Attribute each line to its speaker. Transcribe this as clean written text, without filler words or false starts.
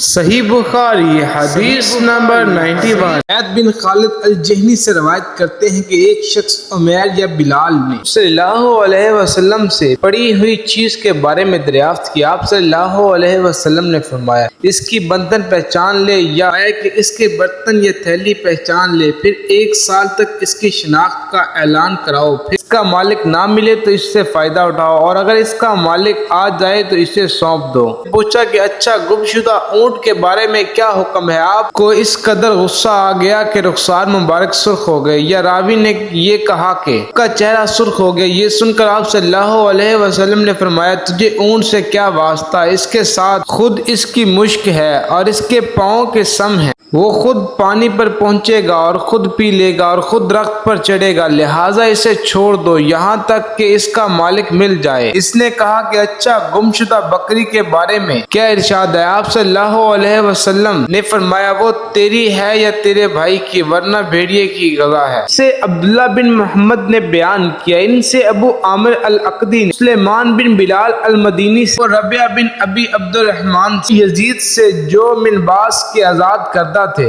Speaker 1: صحیح بخاری حدیث نمبر 91۔
Speaker 2: زید بن خالد الجہنی سے روایت کرتے ہیں کہ ایک شخص عمیر یا بلال نے
Speaker 1: صلی اللہ علیہ وسلم سے پڑی ہوئی چیز کے بارے میں دریافت کیا۔ آپ صلی اللہ علیہ وسلم نے فرمایا اس کی بندن پہچان لے، یا کہ اس کے برتن یا تھیلی پہچان لے، پھر 1 سال تک اس کی شناخت کا اعلان کراؤ، پھر اس کا مالک نہ ملے تو اس سے فائدہ اٹھاؤ، اور اگر اس کا مالک آ جائے تو اسے سونپ دو۔ پوچھا کہ اچھا گم شدہ اونٹ کے بارے میں کیا حکم ہے؟ آپ کو اس قدر غصہ آ گیا کہ رخسار مبارک سرخ ہو گئے، یا راوی نے یہ کہا کہ اس کا چہرہ سرخ ہو گیا۔ یہ سن کر آپ صلی اللہ علیہ وسلم نے فرمایا تجھے اونٹ سے کیا واسطہ، اس کے ساتھ خود اس کی مشک ہے اور اس کے پاؤں کے سم ہے، وہ خود پانی پر پہنچے گا اور خود پی لے گا اور خود درخت پر چڑھے گا، لہٰذا اسے چھوڑ دو یہاں تک کہ اس کا مالک مل جائے۔ اس نے کہا کہ اچھا گم شدہ بکری کے بارے میں کیا ارشاد ہے؟ آپ صلی اللہ علیہ وسلم نے فرمایا وہ تیری ہے یا تیرے بھائی کی، ورنہ بھیڑیے کی غذا ہے۔ سے عبداللہ بن محمد نے بیان کیا، ان سے ابو عامر العقدی نے سلیمان بن بلال المدینی سے، اور ربیعہ بن ابی عبد الرحمن سے، یزید سے جو من باس کے آزاد کردہ تھے۔